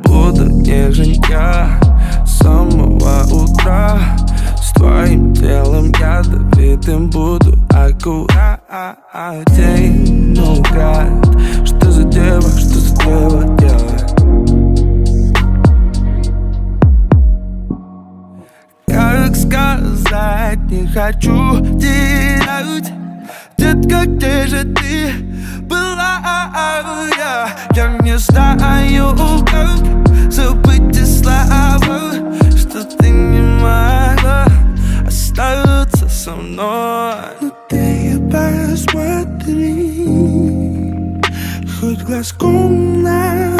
Буду нежен я с самого утра. С твоим телом ядовитым буду аккуратен. Наугад, что за дева делает? Как сказать, не хочу терять. Детка, где же ты была? Я не знаю, как забыть те слова, что ты не могла остаться со мной. Но ты посмотри хоть глазком на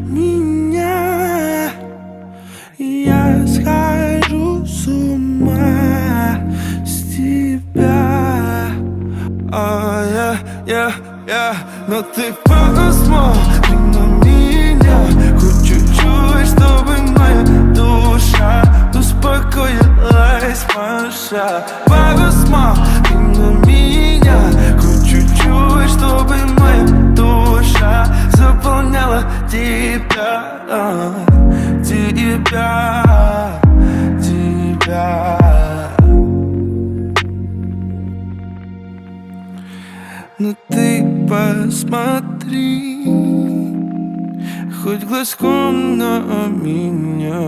меня. Я схожу с ума с тебя. Но ты посмотри на меня хоть чуть-чуть, чтобы моя душа успокоилась, Маша. Посмотри на меня хоть чуть-чуть, чтобы моя душа заполняла тебя. Но ты посмотри хоть глазком на меня.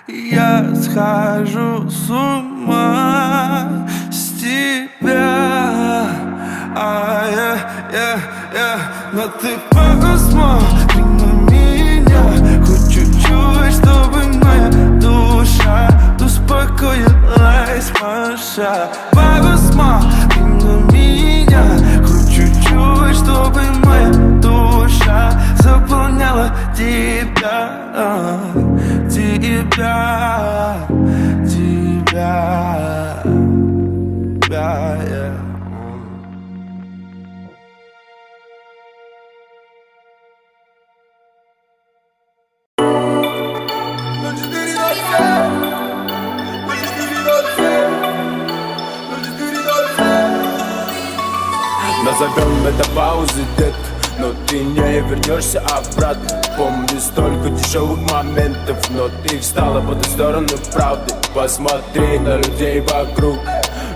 Я схожу с ума с тебя. Но ты посмотри на меня хоть чуть-чуть, чтобы моя душа успокоилась, Маша. Посмотри на меня хоть чуть-чуть, чтобы моя душа заполняла тебя. Назовем это паузой, детка, но ты не вернешься обратно. Помню столько дешевых моментов, но ты встала по ту сторону правды. Посмотри на людей вокруг,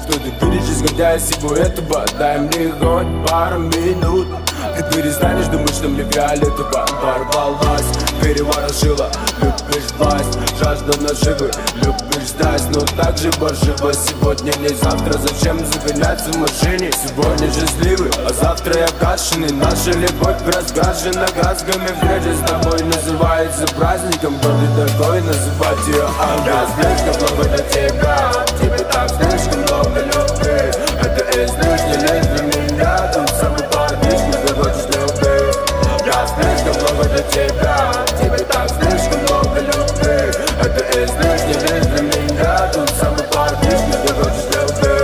что ты видишь, исходя из всего этого. Дай мне хоть пару минут. Ты перестанешь думать, что мне фиолетово. Порвалась, переворошила. Любишь власть, жажда наживы. Любишь ждать, но так же борживо. Сегодня не завтра, зачем загоняться в машине? Сегодня счастливый, а завтра я кашиный. Наша любовь разгажена газгами. Встреча с тобой называется праздником. Кто ты такой, называть ее ангел? Я слишком много для тебя, тебе так слишком много любви. Это излишне лишь для меня. Тот самый парнишка, ты хочешь любви. Я слишком много для тебя, тебе так слишком много любви. Это излишне лишь для меня. Тот самый парнишка, ты хочешь любви.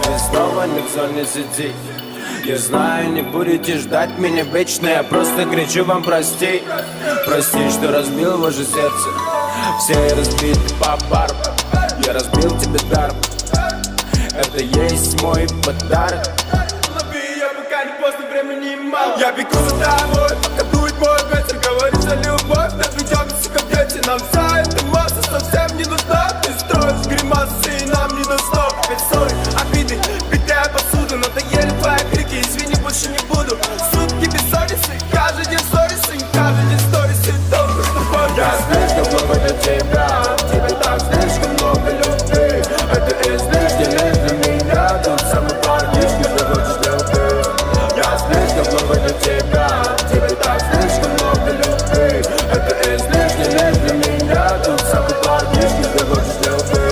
И снова никто не сидит. Я знаю, не будете ждать меня вечно. Я просто кричу вам прости. Прости, что разбил ваше сердце. Все разбиты по парам. Я разбил тебе даром. Это есть мой подарок. Лови, я пока не поздно, времени мало. Я бегу за тобой, пока дует мой ветер. Говорит за любовь, так ведемся как дети. Нам вся эта масса совсем не нужна. Ты строишь гримасы, и нам не до слов. Ведь ссоры, обиды, битая посуда. Надоели твои крики, извини, больше не буду. Сутки бессонницы, каждый день сторисы. Каждый день сторисы, только с тобой. Я слишком много для тебя, тебе так слишком много любви. Это излишне лишь для меня. Тот самый парнишка, ты хочешь любви. Я слишком много для тебя, тебе так слишком много любви. Это излишне лишь для меня. Тот самый парнишка, ты хочешь любви.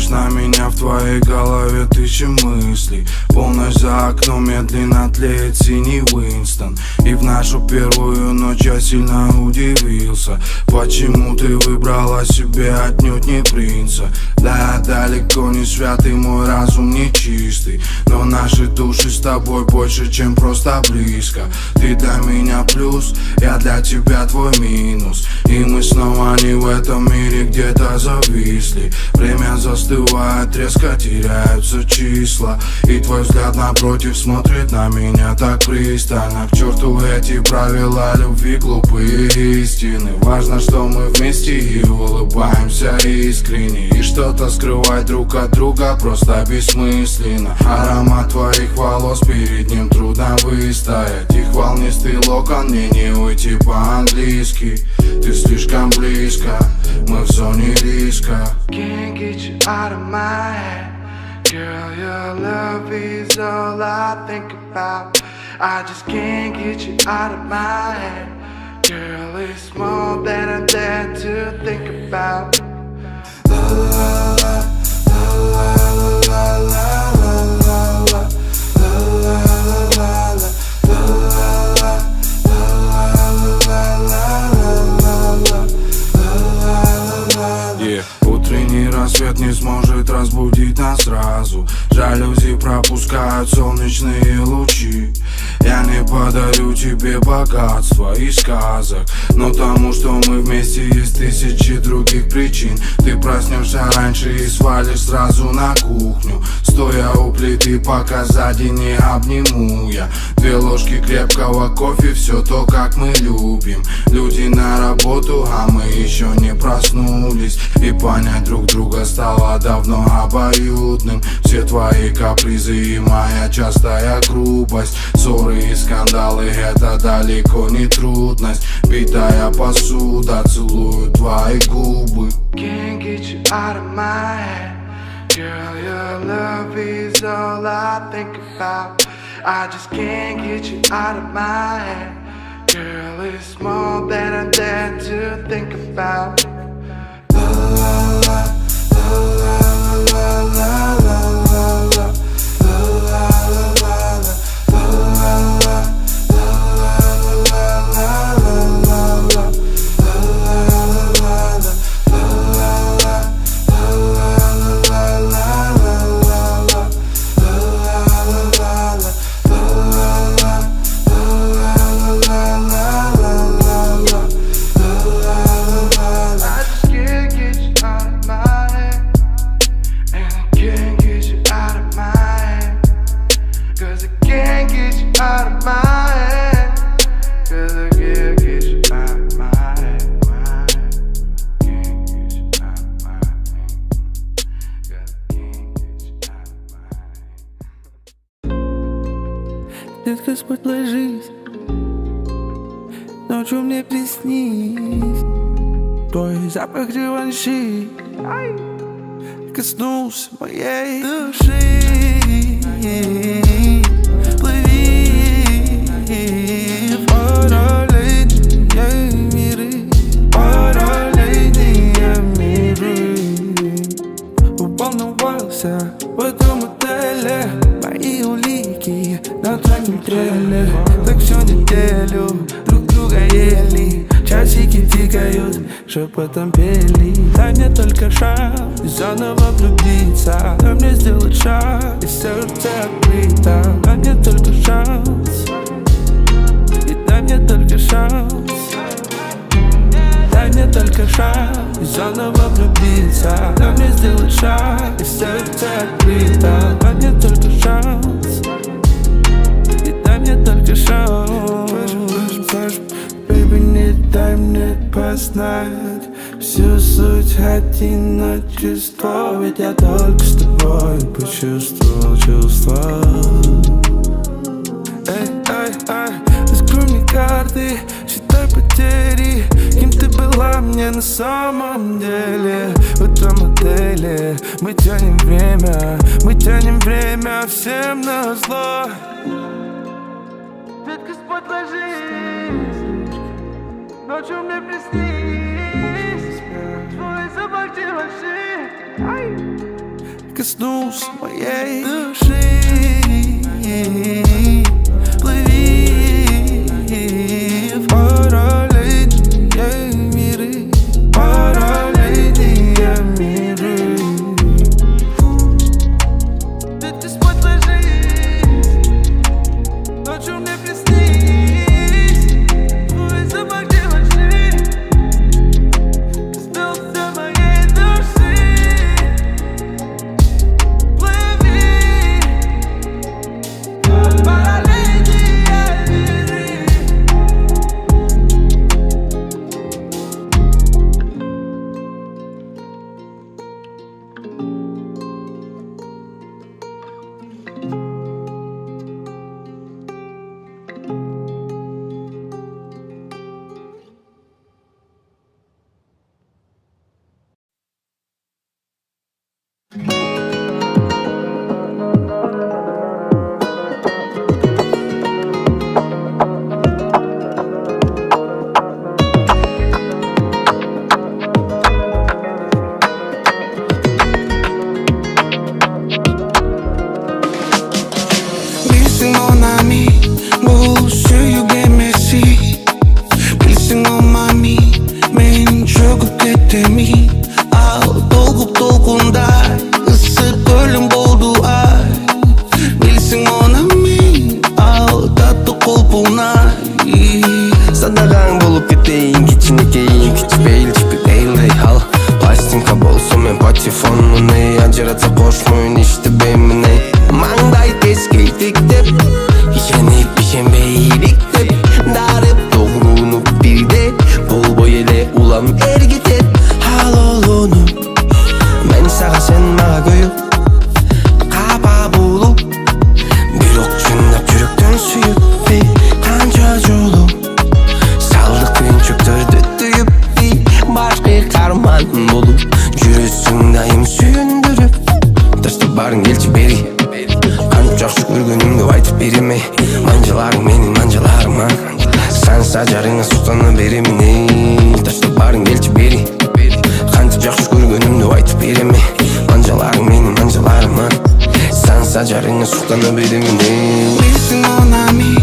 Смотришь на меня, в твоей голове тысячи мыслей. Полночь за окном медленно тлеет синий Уинстон. И в нашу первую ночь я сильно удивился, почему ты выбрала себе отнюдь не принца. Да, я далеко не святый, мой разум не чистый, но наши души с тобой больше, чем просто близко. Ты для меня плюс, я для тебя твой минус. И мы снова не в этом мире, где-то зависли. Время застывает, резко теряются числа. И твой взгляд напротив смотрит на меня так пристально. К черту эти правила любви, глупые истины. Важно, что мы вместе и улыбаемся искренне. И что-то скрывать друг от друга просто бессмысленно. Аромат твоих волос, перед ним трудно выстоять. Их волнистый локон, мне не уйти по-английски. Ты слишком близко, мы в зоне риска. Can't get you out of my head. Girl, your love is all I think about. I just can't get you out of my head. Girl, it's more than I dare to think about. La la la, la la la la la la, la la la la. Утренний рассвет не сможет разбудить нас сразу. Жалюзи пропускают солнечные лучи. Я не подарю тебе богатства и сказок, но тому, что мы вместе, есть тысячи других причин. Ты проснешься раньше и свалишь сразу на кухню, стоя у плиты, пока сзади не обниму я. 2 ложки крепкого кофе, все то, как мы любим. Люди на работу, а мы еще не проснулись. И понять друг друга стало давно обоюдным. Все твои капризы и моя частая грубость, ссоры и скандалы, это далеко не трудность. Битая посуда, целую твои губы. Can't get you out of my head. Girl, your love is all I think about. I just can't get you out of my head. Girl, it's more than I dare to think about. La la la, la la la la la la, la la la la, la la la. Детка, спать ложись, ночью мне приснись твой запах Живанши коснулся моей души. Плыви в параллельные миры, параллельные миры. Волновался в этом отеле, мои улики на твоем треле. Так всю неделю друг друга ели, часики тикают, шепотом пели. Дай мне только шанс заново влюбиться, дай мне сделать шаг, и сердце открыто. Дай мне только шанс, и дай мне только шанс. Дай мне только шанс заново влюбиться, дай мне сделать шаг, и сердце открыто. Дай мне только шанс, и дай мне только шанс. Baby, не дай мне познать всю суть одиночества, ведь я только с тобой почувствовал чувства. Эй, эй, эй, раскрой мне карты, считай потери, кем ты была мне на самом деле. В этом отеле мы тянем время всем на зло. Детка, спать ложись, ночью мне приснись твой запах Живанши коснулся моей души. Плыви в параллельные миры, параллельные миры. Ты спать ложись, ночью мне приснись твой запах девочки, коснулся моей души. Плыви в параллельные миры. Bilsin mon ami, bu suyuge mesi. Bilsin o mami, men çöküp ketemi. Al dolgup dolgunday, ısık gölüm boldu ay. Bilsin mon ami, al tatlı kolpunay. Sadaqaң болып кетейін, кичинекейін, кичпейіл, чиппейілдей хал. Пластинка болсо мен патефон мыны, ажыратса кош мойын иштебеймин ей. Маңдай тескейтиктеп, ишенип ишенбейбиктеп, дарып тогрунуп бирде, болбой эле улам эргитет. Ал олуну мен сага, сен мага көйүп, капа болуп, бирок чындап жүрөктөн сүйүп, канча жолу салдык күйүнчүктөрдү түйүп, башкы карман болуп, жүрөсүң дайым сүйүндүрүп. Таштап барың келчи бери, кантип жакшы көргөнүңдү айтып берем эй. Манжаларың менин манжаларыма, санса жарыңа суктана беремин эй. Таштап барың келчи бери, кантип жакшы көргөнүмдү айтып берем эй. Манжаларың менин манжаларыма, санса жарыңа суктана беремин эй. Bilsin mon ami,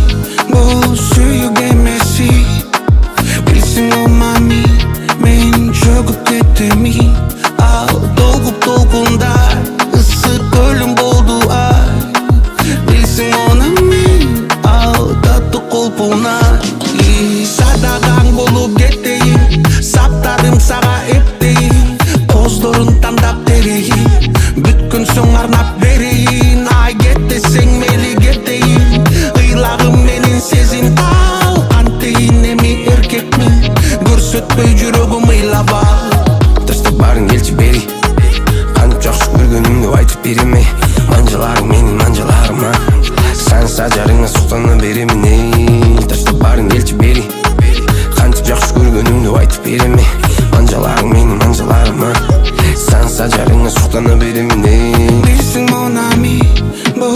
bu suyuge mesi. Bilsin o mami, men çöküp ketemi. Al dolgup dolgunday, ısık gölüm boldu ay. Bilsin mon ami, al tatlı kolpunay. Sadaqaң bolup keteyim, saptadım sağa epteyin. Kozlorun tandap tereyim, бүткүн соң арнап берейин. Ай кет десең мейли кетейин, ыйлagым менин сезин ал. Антейин эми эркекмин, көрсөтпөй жүрөгүм ыйлап ал. Таштап барың келчи бери, кантип жакшы көргөнүңдү айтып берем эй. Манжаларың менин манжаларыма, санса жарыңа суктана беремин эй. Таштап барың келчи бери, кантип жакшы көргөнүңдү айтып берем эй. Манжаларың менин манжаларыма, санса жарыңа суктана беремин эй. Bilsin mon ami, bu